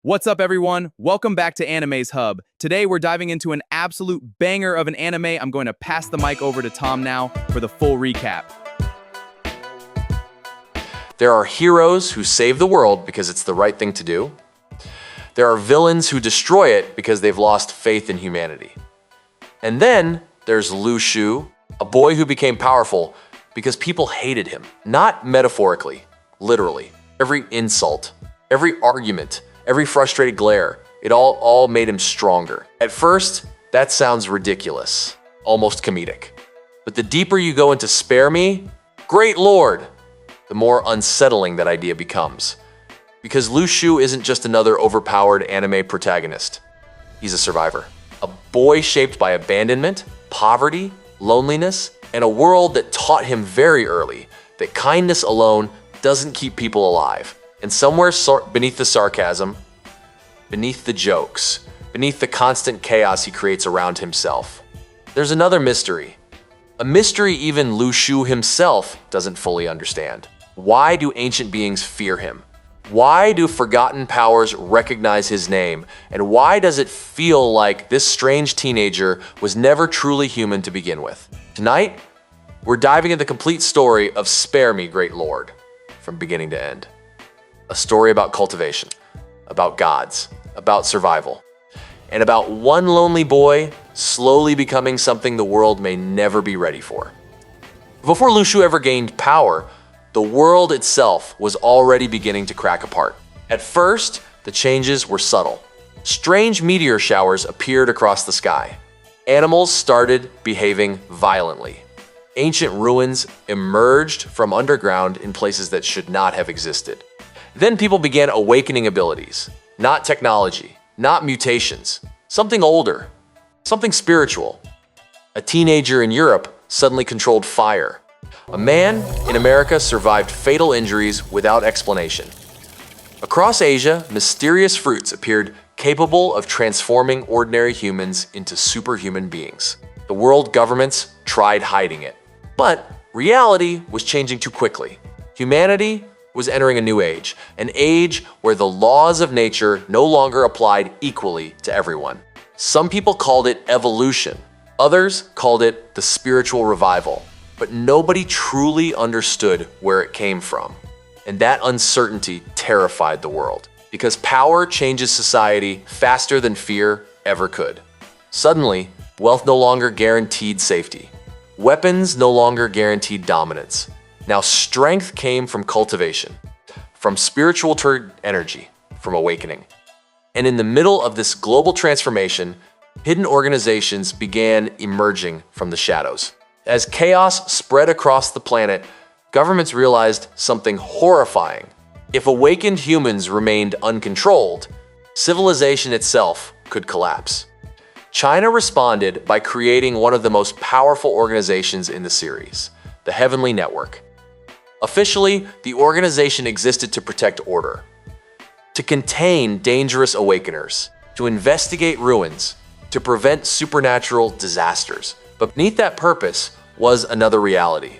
What's up, everyone? Welcome back to Anime's Hub. Today, we're diving into an absolute banger of an anime. I'm going to pass the mic over to Tom now for the full recap. There are heroes who save the world because it's the right thing to do. There are villains who destroy it because they've lost faith in humanity. And then there's Lu Shu, a boy who became powerful because people hated him. Not metaphorically, literally. Every insult, every argument, every frustrated glare, it all made him stronger. At first, that sounds ridiculous, almost comedic. But the deeper you go into Spare Me, Great Lord, the more unsettling that idea becomes. Because Lu Shu isn't just another overpowered anime protagonist. He's a survivor. A boy shaped by abandonment, poverty, loneliness, and a world that taught him very early that kindness alone doesn't keep people alive. And somewhere beneath the sarcasm, beneath the jokes, beneath the constant chaos he creates around himself, there's another mystery. A mystery even Lu Shu himself doesn't fully understand. Why do ancient beings fear him? Why do forgotten powers recognize his name? And why does it feel like this strange teenager was never truly human to begin with? Tonight, we're diving into the complete story of Spare Me, Great Lord, from beginning to end. A story about cultivation, about gods, about survival, and about one lonely boy slowly becoming something the world may never be ready for. Before Lu Shu ever gained power, the world itself was already beginning to crack apart. At first, the changes were subtle. Strange meteor showers appeared across the sky. Animals started behaving violently. Ancient ruins emerged from underground in places that should not have existed. Then people began awakening abilities, not technology, not mutations, something older, something spiritual. A teenager in Europe suddenly controlled fire. A man in America survived fatal injuries without explanation. Across Asia, mysterious fruits appeared capable of transforming ordinary humans into superhuman beings. The world governments tried hiding it. But reality was changing too quickly. Humanity was entering a new age, an age where the laws of nature no longer applied equally to everyone. Some people called it evolution. Others called it the spiritual revival. But nobody truly understood where it came from. And that uncertainty terrified the world, because power changes society faster than fear ever could. Suddenly, wealth no longer guaranteed safety. Weapons no longer guaranteed dominance. Now strength came from cultivation, from spiritual energy, from awakening. And in the middle of this global transformation, hidden organizations began emerging from the shadows. As chaos spread across the planet, governments realized something horrifying. If awakened humans remained uncontrolled, civilization itself could collapse. China responded by creating one of the most powerful organizations in the series, the Heavenly Network. Officially, the organization existed to protect order, to contain dangerous awakeners, to investigate ruins, to prevent supernatural disasters. But beneath that purpose was another reality.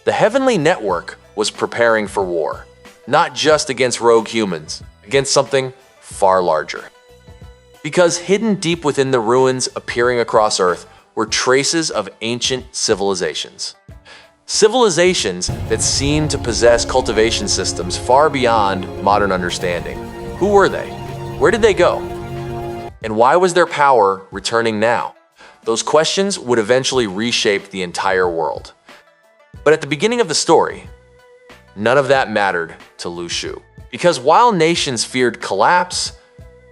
The Heavenly Network was preparing for war, not just against rogue humans, against something far larger. Because hidden deep within the ruins appearing across Earth were traces of ancient civilizations. Civilizations that seemed to possess cultivation systems far beyond modern understanding. Who were they? Where did they go? And why was their power returning now? Those questions would eventually reshape the entire world. But at the beginning of the story, none of that mattered to Lu Shu. Because while nations feared collapse,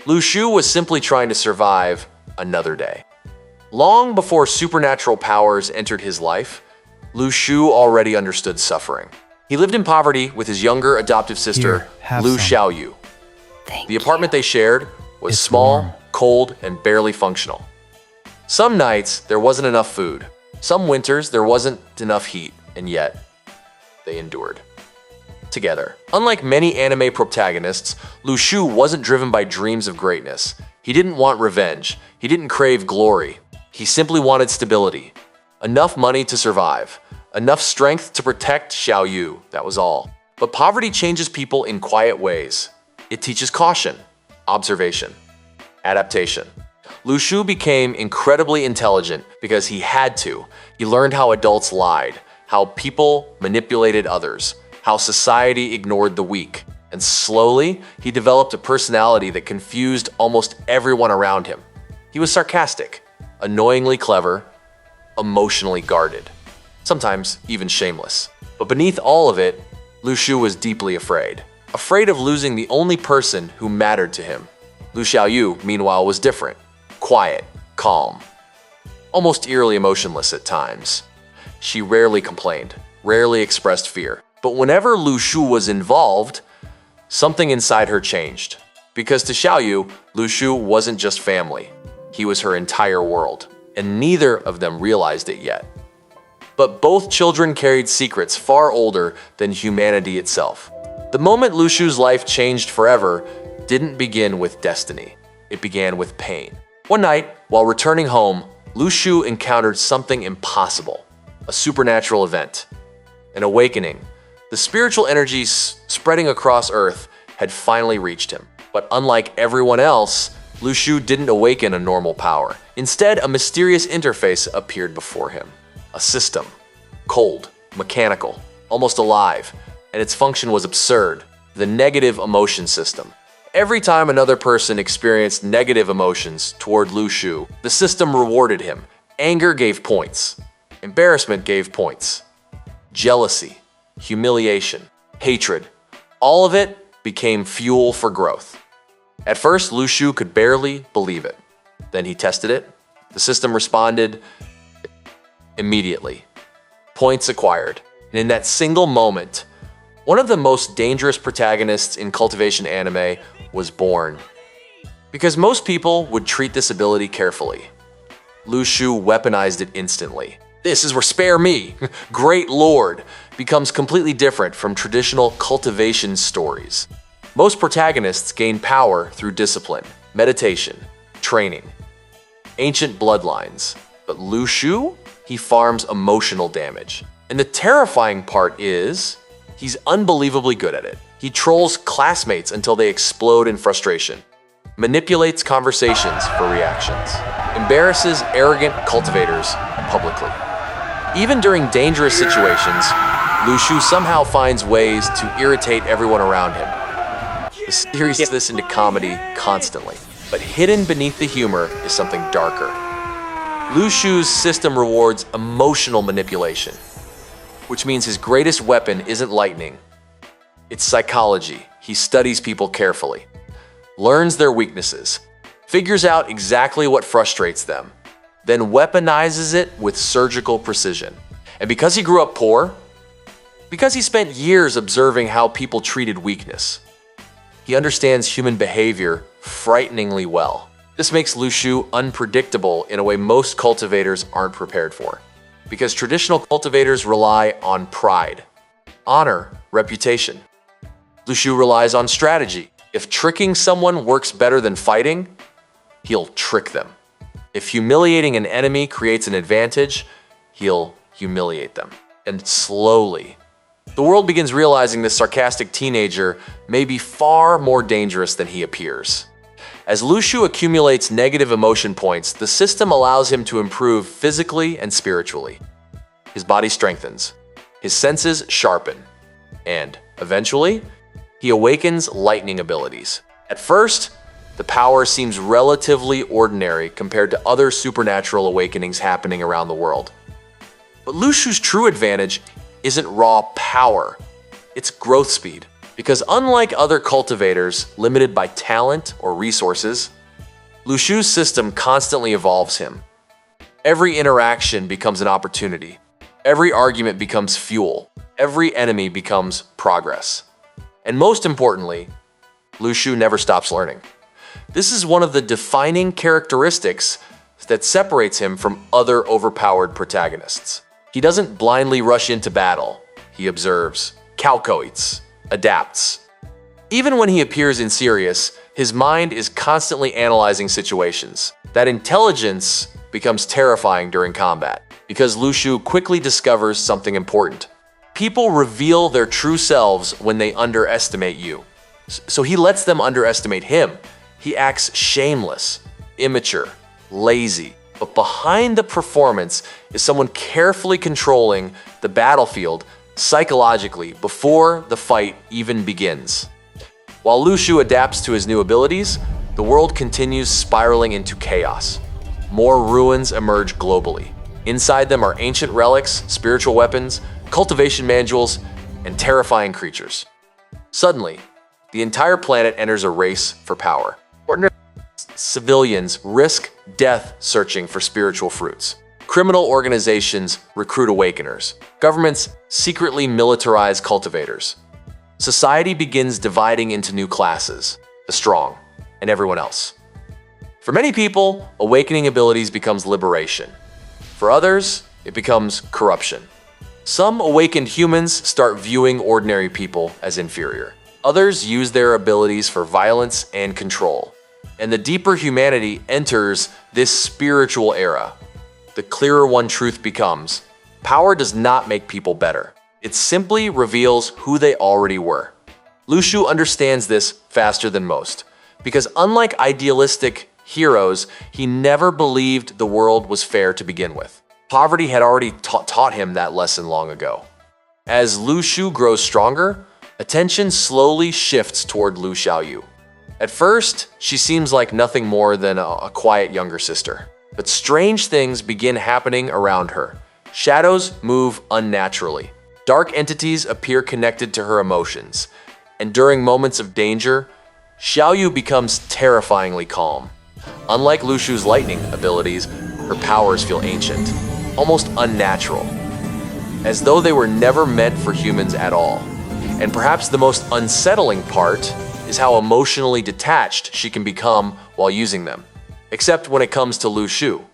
Lu Shu was simply trying to survive another day. Long before supernatural powers entered his life, Lu Shu already understood suffering. He lived in poverty with his younger adoptive sister, Lu Xiaoyu. The apartment they shared was small, cold, and barely functional. Some nights, there wasn't enough food. Some winters, there wasn't enough heat, and yet, they endured. Together. Unlike many anime protagonists, Lu Shu wasn't driven by dreams of greatness. He didn't want revenge. He didn't crave glory. He simply wanted stability. Enough money to survive. Enough strength to protect Xiaoyu, that was all. But poverty changes people in quiet ways. It teaches caution, Observation. Adaptation. Lu Shu became incredibly intelligent because he had to. He learned how adults lied, how people manipulated others, how society ignored the weak. And slowly, he developed a personality that confused almost everyone around him. He was sarcastic, annoyingly clever, emotionally guarded, sometimes even shameless. But beneath all of it, Lu Shu was deeply afraid. Afraid of losing the only person who mattered to him. Lu Xiaoyu, meanwhile, was different. Quiet, calm, almost eerily emotionless at times. She rarely complained, rarely expressed fear. But whenever Lu Shu was involved, something inside her changed. Because to Xiaoyu, Lu Shu wasn't just family. He was her entire world, and neither of them realized it yet. But both children carried secrets far older than humanity itself. The moment Lu Shu's life changed forever didn't begin with destiny. It began with pain. One night, while returning home, Lu Shu encountered something impossible. A supernatural event. An awakening. The spiritual energies spreading across Earth had finally reached him. But unlike everyone else, Lu Shu didn't awaken a normal power. Instead, a mysterious interface appeared before him. A system. Cold, mechanical, almost alive, and its function was absurd. The negative emotion system. Every time another person experienced negative emotions toward Lu Shu, the system rewarded him. Anger gave points. Embarrassment gave points. Jealousy, humiliation, hatred, all of it became fuel for growth. At first, Lu Shu could barely believe it. Then he tested it. The system responded immediately. Points acquired. And in that single moment, one of the most dangerous protagonists in cultivation anime was born. Because most people would treat this ability carefully. Lu Shu weaponized it instantly. This is where spare me, great lord, becomes completely different from traditional cultivation stories. Most protagonists gain power through discipline, meditation, training, ancient bloodlines. But Lu Shu, he farms emotional damage. And the terrifying part is, he's unbelievably good at it. He trolls classmates until they explode in frustration, manipulates conversations for reactions, embarrasses arrogant cultivators publicly. Even during dangerous situations, Lu Shu somehow finds ways to irritate everyone around him. The series takes this into comedy constantly, but hidden beneath the humor is something darker. Lu Shu's system rewards emotional manipulation, which means his greatest weapon isn't lightning. It's psychology. He studies people carefully, learns their weaknesses, figures out exactly what frustrates them, then weaponizes it with surgical precision. And because he grew up poor, because he spent years observing how people treated weakness, he understands human behavior frighteningly well. This makes Lu Shu unpredictable in a way most cultivators aren't prepared for. Because traditional cultivators rely on pride, honor, reputation. Lu Shu relies on strategy. If tricking someone works better than fighting, he'll trick them. If humiliating an enemy creates an advantage, he'll humiliate them. And slowly, the world begins realizing this sarcastic teenager may be far more dangerous than he appears. As Lu Shu accumulates negative emotion points, the system allows him to improve physically and spiritually. His body strengthens, his senses sharpen, and eventually, he awakens lightning abilities. At first, the power seems relatively ordinary compared to other supernatural awakenings happening around the world. But Lu Shu's true advantage isn't raw power, it's growth speed. Because unlike other cultivators limited by talent or resources, Lu Shu's system constantly evolves him. Every interaction becomes an opportunity. Every argument becomes fuel. Every enemy becomes progress. And most importantly, Lu Shu never stops learning. This is one of the defining characteristics that separates him from other overpowered protagonists. He doesn't blindly rush into battle. He observes, calculates, adapts. Even when he appears in serious, his mind is constantly analyzing situations. That intelligence becomes terrifying during combat, because Lu Shu quickly discovers something important. People reveal their true selves when they underestimate you. So he lets them underestimate him. He acts shameless, immature, lazy. But behind the performance is someone carefully controlling the battlefield psychologically before the fight even begins. While Lu Shu adapts to his new abilities, the world continues spiraling into chaos. More ruins emerge globally. Inside them are ancient relics, spiritual weapons, cultivation manuals, and terrifying creatures. Suddenly, the entire planet enters a race for power. Ordinary civilians risk death searching for spiritual fruits. Criminal organizations recruit awakeners. Governments secretly militarize cultivators. Society begins dividing into new classes, the strong and everyone else. For many people, awakening abilities becomes liberation. For others, it becomes corruption. Some awakened humans start viewing ordinary people as inferior. Others use their abilities for violence and control. And the deeper humanity enters this spiritual era, the clearer one truth becomes: power does not make people better. It simply reveals who they already were. Lu Shu understands this faster than most, because unlike idealistic heroes, he never believed the world was fair to begin with. Poverty had already taught him that lesson long ago. As Lu Shu grows stronger, attention slowly shifts toward Lu Xiaoyu. At first, she seems like nothing more than a quiet younger sister. But strange things begin happening around her. Shadows move unnaturally. Dark entities appear connected to her emotions. And during moments of danger, Xiaoyu becomes terrifyingly calm. Unlike Lu Shu's lightning abilities, her powers feel ancient, almost unnatural, as though they were never meant for humans at all. And perhaps the most unsettling part is how emotionally detached she can become while using them. Except when it comes to Lu Shu,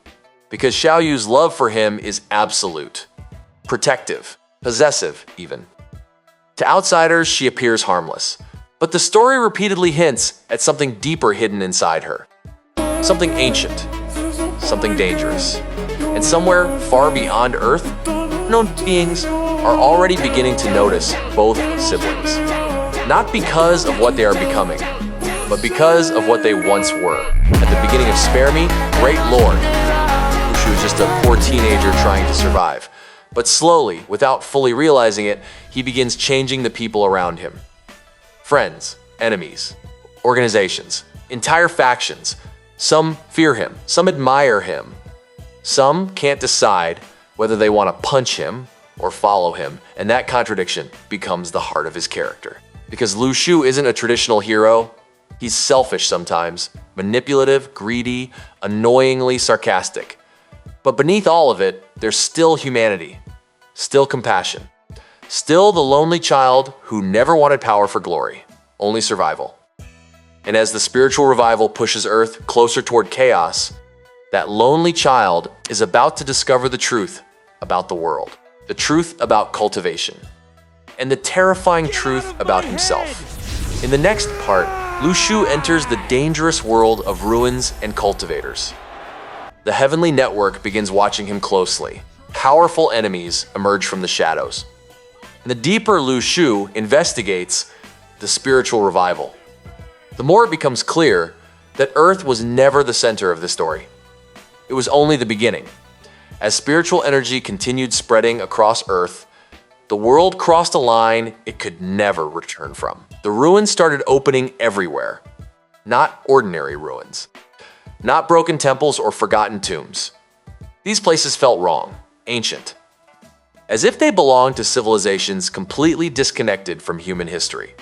because Xiaoyu's love for him is absolute, protective, possessive even. To outsiders, she appears harmless, but the story repeatedly hints at something deeper hidden inside her. Something ancient, something dangerous. And somewhere far beyond Earth, unknown beings are already beginning to notice both siblings. Not because of what they are becoming, but because of what they once were. At the beginning of Spare Me, Great Lord, Lu Shu was just a poor teenager trying to survive. But slowly, without fully realizing it, he begins changing the people around him. Friends, enemies, organizations, entire factions. Some fear him, some admire him. Some can't decide whether they want to punch him or follow him, and that contradiction becomes the heart of his character. Because Lu Shu isn't a traditional hero, he's selfish sometimes, manipulative, greedy, annoyingly sarcastic. But beneath all of it, there's still humanity, still compassion, still the lonely child who never wanted power for glory, only survival. And as the spiritual revival pushes Earth closer toward chaos, that lonely child is about to discover the truth about the world, the truth about cultivation, and the terrifying truth about himself. In the next part, Lu Shu enters the dangerous world of ruins and cultivators. The heavenly network begins watching him closely. Powerful enemies emerge from the shadows. And the deeper Lu Shu investigates the spiritual revival, the more it becomes clear that Earth was never the center of the story. It was only the beginning. As spiritual energy continued spreading across Earth, the world crossed a line it could never return from. The ruins started opening everywhere. Not ordinary ruins. Not broken temples or forgotten tombs. These places felt wrong, ancient. As if they belonged to civilizations completely disconnected from human history.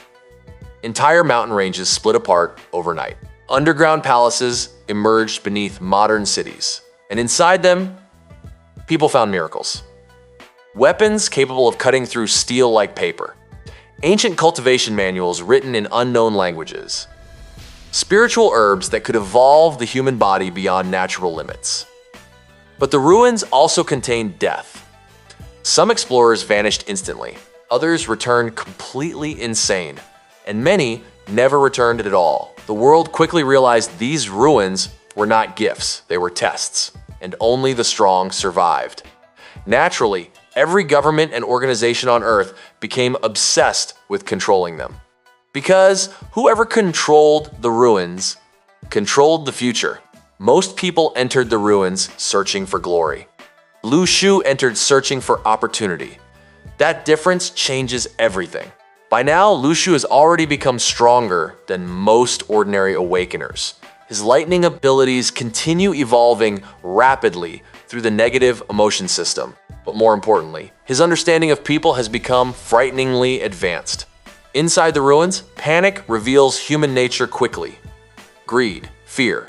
Entire mountain ranges split apart overnight. Underground palaces emerged beneath modern cities. And inside them, people found miracles. Weapons capable of cutting through steel like paper. Ancient cultivation manuals written in unknown languages. Spiritual herbs that could evolve the human body beyond natural limits. But the ruins also contained death. Some explorers vanished instantly. Others returned completely insane. And many never returned at all. The world quickly realized these ruins were not gifts, they were tests. And only the strong survived. Naturally, every government and organization on Earth became obsessed with controlling them. Because whoever controlled the ruins controlled the future. Most people entered the ruins searching for glory. Lu Shu entered searching for opportunity. That difference changes everything. By now, Lu Shu has already become stronger than most ordinary awakeners. His lightning abilities continue evolving rapidly through the negative emotion system. But more importantly, his understanding of people has become frighteningly advanced. Inside the ruins, panic reveals human nature quickly. Greed, fear,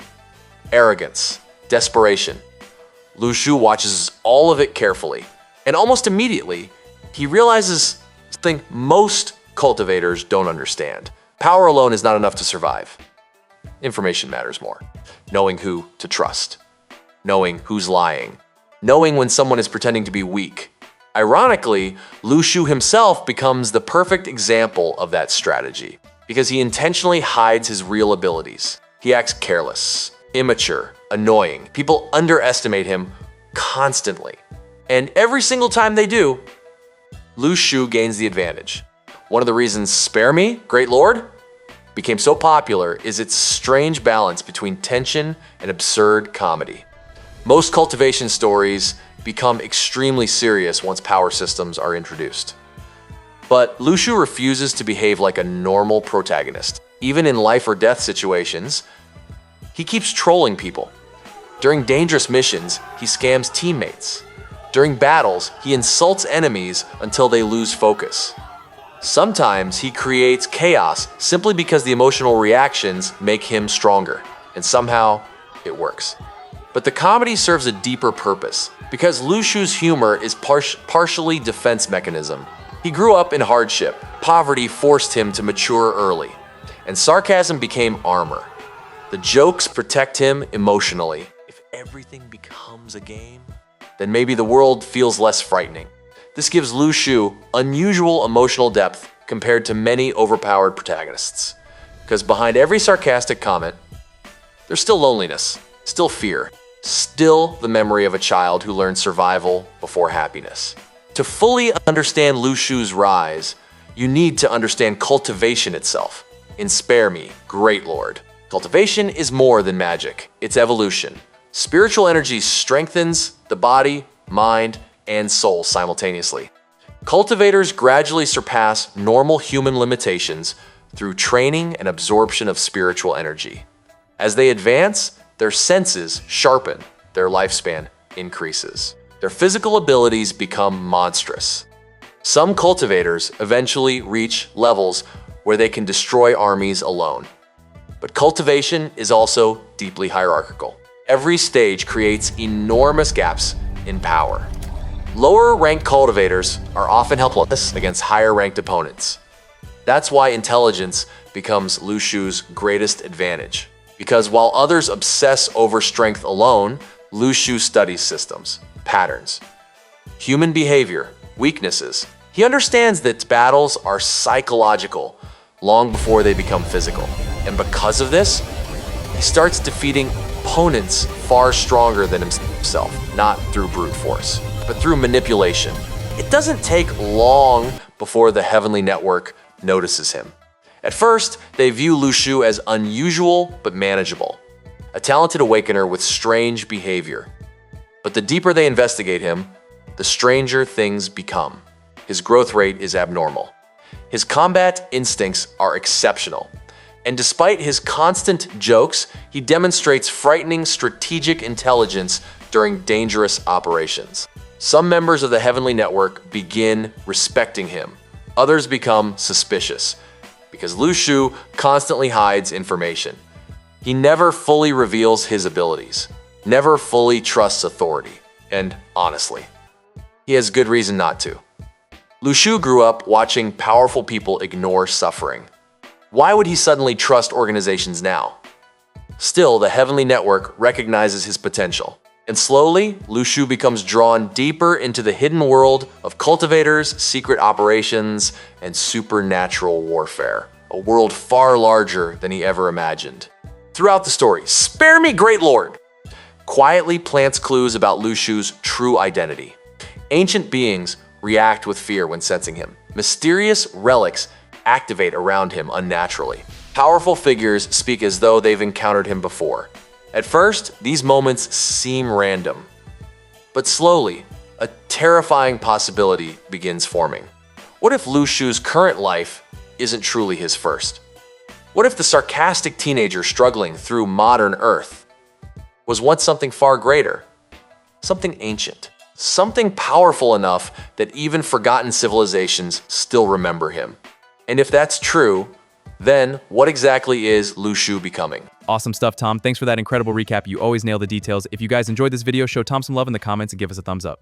arrogance, desperation. Lu Shu watches all of it carefully, and almost immediately, he realizes something most cultivators don't understand. Power alone is not enough to survive. Information matters more. Knowing who to trust. Knowing who's lying. Knowing when someone is pretending to be weak. Ironically, Lu Shu himself becomes the perfect example of that strategy because he intentionally hides his real abilities. He acts careless, immature, annoying. People underestimate him constantly. And every single time they do, Lu Shu gains the advantage. One of the reasons Spare Me, Great Lord, became so popular is its strange balance between tension and absurd comedy. Most cultivation stories become extremely serious once power systems are introduced. But Lu Shu refuses to behave like a normal protagonist. Even in life or death situations, he keeps trolling people. During dangerous missions, he scams teammates. During battles, he insults enemies until they lose focus. Sometimes he creates chaos simply because the emotional reactions make him stronger, and somehow it works. But the comedy serves a deeper purpose, because Lu Shu's humor is partially defense mechanism. He grew up in hardship, poverty forced him to mature early, and sarcasm became armor. The jokes protect him emotionally. If everything becomes a game, then maybe the world feels less frightening. This gives Lu Shu unusual emotional depth compared to many overpowered protagonists. Because behind every sarcastic comment, there's still loneliness, still fear, still the memory of a child who learned survival before happiness. To fully understand Lu Shu's rise, you need to understand cultivation itself. In Spare Me, Great Lord. Cultivation is more than magic, it's evolution. Spiritual energy strengthens the body, mind, and soul simultaneously. Cultivators gradually surpass normal human limitations through training and absorption of spiritual energy. As they advance, their senses sharpen, their lifespan increases. Their physical abilities become monstrous. Some cultivators eventually reach levels where they can destroy armies alone. But cultivation is also deeply hierarchical. Every stage creates enormous gaps in power. Lower-ranked cultivators are often helpless against higher-ranked opponents. That's why intelligence becomes Lu Shu's greatest advantage. Because while others obsess over strength alone, Lu Shu studies systems, patterns, human behavior, weaknesses. He understands that battles are psychological long before they become physical. And because of this, he starts defeating opponents far stronger than himself, not through brute force, but through manipulation. It doesn't take long before the Heavenly Network notices him. At first, they view Lu Shu as unusual but manageable, a talented awakener with strange behavior. But the deeper they investigate him, the stranger things become. His growth rate is abnormal. His combat instincts are exceptional. And despite his constant jokes, he demonstrates frightening strategic intelligence during dangerous operations. Some members of the Heavenly Network begin respecting him. Others become suspicious, because Lu Shu constantly hides information. He never fully reveals his abilities, never fully trusts authority, and honestly, he has good reason not to. Lu Shu grew up watching powerful people ignore suffering. Why would he suddenly trust organizations now? Still, the Heavenly Network recognizes his potential. And slowly, Lu Shu becomes drawn deeper into the hidden world of cultivators, secret operations, and supernatural warfare. A world far larger than he ever imagined. Throughout the story, Spare Me, Great Lord quietly plants clues about Lu Shu's true identity. Ancient beings react with fear when sensing him. Mysterious relics activate around him unnaturally. Powerful figures speak as though they've encountered him before. At first, these moments seem random. But slowly, a terrifying possibility begins forming. What if Lu Shu's current life isn't truly his first? What if the sarcastic teenager struggling through modern Earth was once something far greater? Something ancient. Something powerful enough that even forgotten civilizations still remember him. And if that's true, then what exactly is Lu Shu becoming? Awesome stuff, Tom. Thanks for that incredible recap. You always nail the details. If you guys enjoyed this video, show Tom some love in the comments and give us a thumbs up.